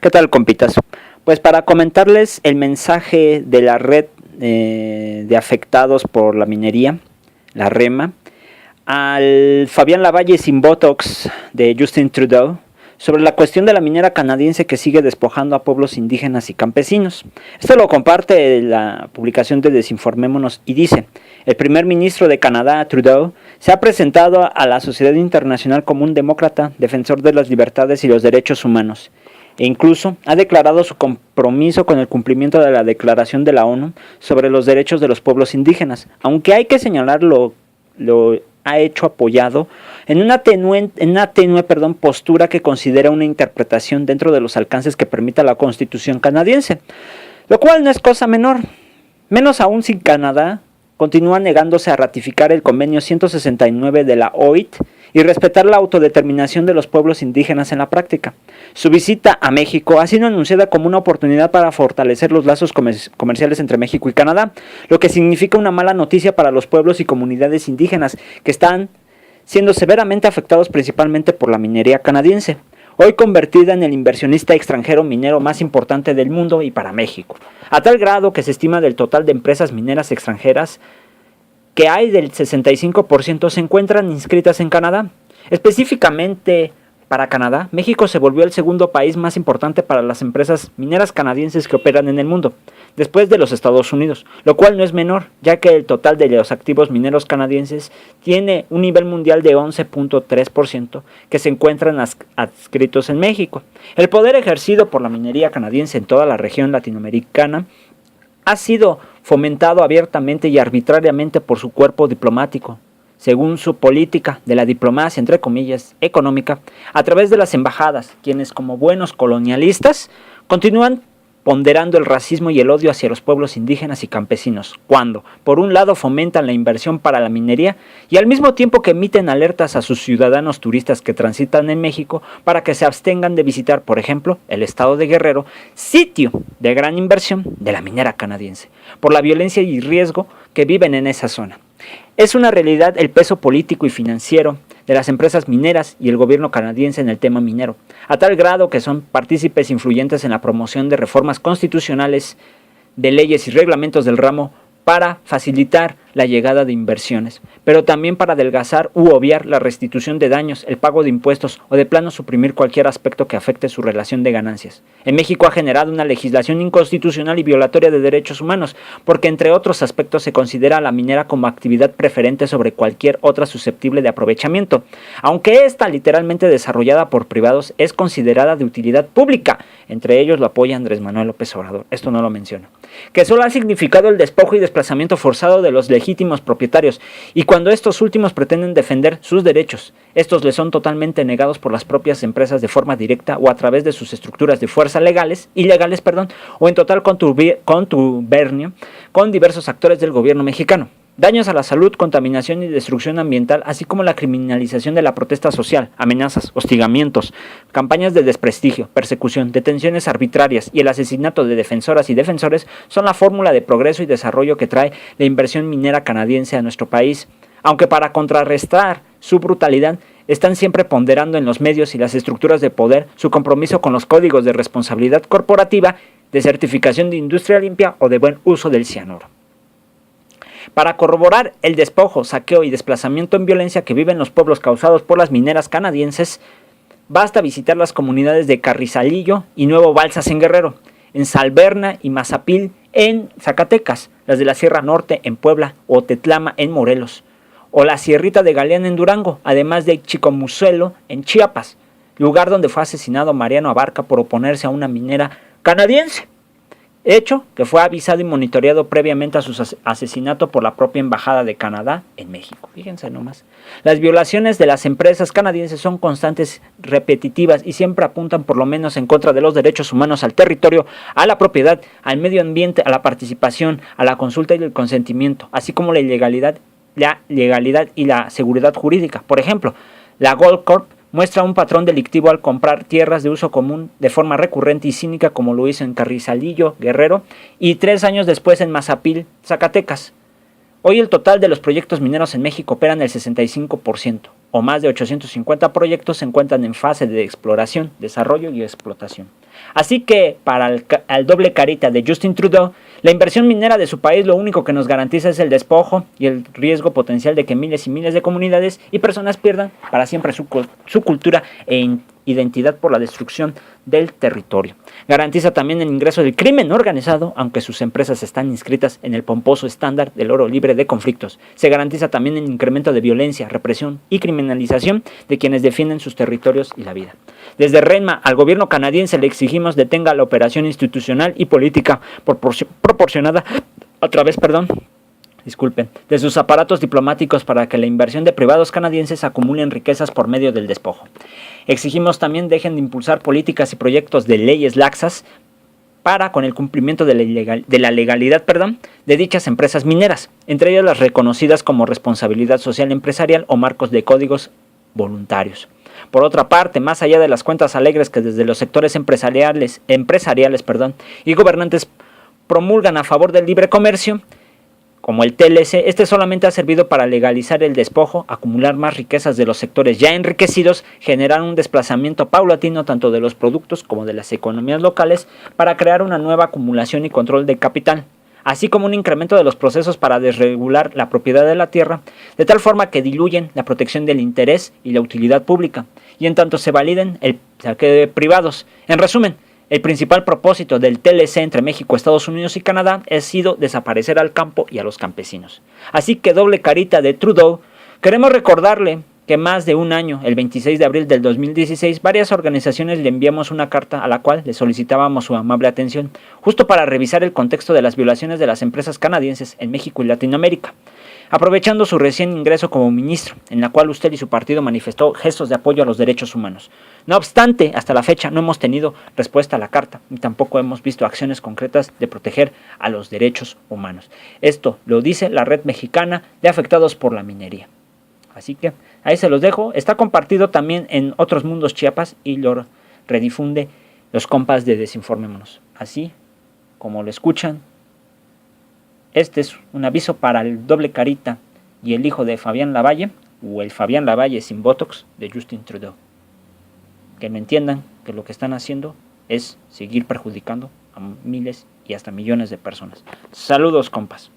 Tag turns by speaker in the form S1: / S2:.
S1: ¿Qué tal, compitas? Pues para comentarles el mensaje de la red de afectados por la minería, la REMA, al Fabián Lavalle sin Botox de Justin Trudeau, sobre la cuestión de la minera canadiense que sigue despojando a pueblos indígenas y campesinos. Esto lo comparte la publicación de Desinformémonos y dice: el primer ministro de Canadá, Trudeau, se ha presentado a la sociedad internacional como un demócrata, defensor de las libertades y los derechos humanos, e incluso ha declarado su compromiso con el cumplimiento de la Declaración de la ONU sobre los derechos de los pueblos indígenas, aunque hay que señalar lo ha hecho apoyado en una tenue postura que considera una interpretación dentro de los alcances que permita la Constitución canadiense, lo cual no es cosa menor, menos aún si Canadá continúa negándose a ratificar el convenio 169 de la OIT y respetar la autodeterminación de los pueblos indígenas en la práctica. Su visita a México ha sido anunciada como una oportunidad para fortalecer los lazos comerciales entre México y Canadá, lo que significa una mala noticia para los pueblos y comunidades indígenas que están siendo severamente afectados principalmente por la minería canadiense, hoy convertida en el inversionista extranjero minero más importante del mundo y para México, a tal grado que se estima del total de empresas mineras extranjeras que hay del 65% se encuentran inscritas en Canadá. Específicamente para Canadá, México se volvió el segundo país más importante para las empresas mineras canadienses que operan en el mundo, después de los Estados Unidos, lo cual no es menor, ya que el total de los activos mineros canadienses tiene un nivel mundial de 11.3% que se encuentran adscritos en México. El poder ejercido por la minería canadiense en toda la región latinoamericana ha sido fomentado abiertamente y arbitrariamente por su cuerpo diplomático, según su política de la diplomacia, entre comillas, económica, a través de las embajadas, quienes como buenos colonialistas continúan ponderando el racismo y el odio hacia los pueblos indígenas y campesinos, cuando, por un lado, fomentan la inversión para la minería y al mismo tiempo que emiten alertas a sus ciudadanos turistas que transitan en México para que se abstengan de visitar, por ejemplo, el estado de Guerrero, sitio de gran inversión de la minera canadiense, por la violencia y riesgo que viven en esa zona. Es una realidad el peso político y financiero de las empresas mineras y el gobierno canadiense en el tema minero, a tal grado que son partícipes influyentes en la promoción de reformas constitucionales, de leyes y reglamentos del ramo para facilitar la llegada de inversiones, pero también para adelgazar u obviar la restitución de daños, el pago de impuestos o de plano suprimir cualquier aspecto que afecte su relación de ganancias. En México ha generado una legislación inconstitucional y violatoria de derechos humanos, porque entre otros aspectos se considera a la minera como actividad preferente sobre cualquier otra susceptible de aprovechamiento, aunque esta literalmente desarrollada por privados es considerada de utilidad pública. Entre ellos lo apoya Andrés Manuel López Obrador, esto no lo menciono, que solo ha significado el despojo y desplazamiento forzado de los legítimos propietarios, y cuando estos últimos pretenden defender sus derechos, estos les son totalmente negados por las propias empresas de forma directa o a través de sus estructuras de fuerza ilegales, o en total contubernio con diversos actores del gobierno mexicano. Daños a la salud, contaminación y destrucción ambiental, así como la criminalización de la protesta social, amenazas, hostigamientos, campañas de desprestigio, persecución, detenciones arbitrarias y el asesinato de defensoras y defensores son la fórmula de progreso y desarrollo que trae la inversión minera canadiense a nuestro país, aunque para contrarrestar su brutalidad están siempre ponderando en los medios y las estructuras de poder su compromiso con los códigos de responsabilidad corporativa, de certificación de industria limpia o de buen uso del cianuro. Para corroborar el despojo, saqueo y desplazamiento en violencia que viven los pueblos causados por las mineras canadienses, basta visitar las comunidades de Carrizalillo y Nuevo Balsas en Guerrero, en Salverna y Mazapil en Zacatecas, las de la Sierra Norte en Puebla o Tetlama en Morelos, o la Sierrita de Galeana en Durango, además de Chicomucelo en Chiapas, lugar donde fue asesinado Mariano Abarca por oponerse a una minera canadiense, hecho que fue avisado y monitoreado previamente a su asesinato por la propia Embajada de Canadá en México. Fíjense nomás. Las violaciones de las empresas canadienses son constantes, repetitivas y siempre apuntan por lo menos en contra de los derechos humanos al territorio, a la propiedad, al medio ambiente, a la participación, a la consulta y el consentimiento, así como la legalidad y la seguridad jurídica. Por ejemplo, la Goldcorp muestra un patrón delictivo al comprar tierras de uso común de forma recurrente y cínica, como lo hizo en Carrizalillo, Guerrero, y 3 años después en Mazapil, Zacatecas. Hoy el total de los proyectos mineros en México operan el 65%, o más de 850 proyectos se encuentran en fase de exploración, desarrollo y explotación. Así que para el doble carita de Justin Trudeau, la inversión minera de su país lo único que nos garantiza es el despojo y el riesgo potencial de que miles y miles de comunidades y personas pierdan para siempre su cultura e identidad por la destrucción del territorio. Garantiza también el ingreso del crimen organizado, aunque sus empresas están inscritas en el pomposo estándar del oro libre de conflictos. Se garantiza también el incremento de violencia, represión y criminalización de quienes defienden sus territorios y la vida. Desde RENMA al gobierno canadiense le exigimos detenga la operación institucional y política proporcionada a través, de sus aparatos diplomáticos para que la inversión de privados canadienses acumulen riquezas por medio del despojo. Exigimos también dejen de impulsar políticas y proyectos de leyes laxas para con el cumplimiento de la legalidad de dichas empresas mineras, entre ellas las reconocidas como responsabilidad social empresarial o marcos de códigos voluntarios. Por otra parte, más allá de las cuentas alegres que desde los sectores empresariales y gobernantes promulgan a favor del libre comercio, como el TLC, este solamente ha servido para legalizar el despojo, acumular más riquezas de los sectores ya enriquecidos, generar un desplazamiento paulatino tanto de los productos como de las economías locales para crear una nueva acumulación y control de capital, así como un incremento de los procesos para desregular la propiedad de la tierra, de tal forma que diluyen la protección del interés y la utilidad pública, y en tanto se validen el saqueo de privados. En resumen, el principal propósito del TLC entre México, Estados Unidos y Canadá ha sido desaparecer al campo y a los campesinos. Así que doble carita de Trudeau, queremos recordarle que más de un año, el 26 de abril del 2016, varias organizaciones le enviamos una carta a la cual le solicitábamos su amable atención, justo para revisar el contexto de las violaciones de las empresas canadienses en México y Latinoamérica. Aprovechando su recién ingreso como ministro, en la cual usted y su partido manifestó gestos de apoyo a los derechos humanos. No obstante, hasta la fecha no hemos tenido respuesta a la carta, ni tampoco hemos visto acciones concretas de proteger a los derechos humanos. Esto lo dice la Red Mexicana de Afectados por la Minería. Así que ahí se los dejo. Está compartido también en Otros Mundos Chiapas y lo redifunde los compas de Desinformémonos. Así como lo escuchan, este es un aviso para el doble carita y el hijo de Fabián Lavalle, o el Fabián Lavalle sin Botox de Justin Trudeau. Que no entiendan que lo que están haciendo es seguir perjudicando a miles y hasta millones de personas. Saludos, compas.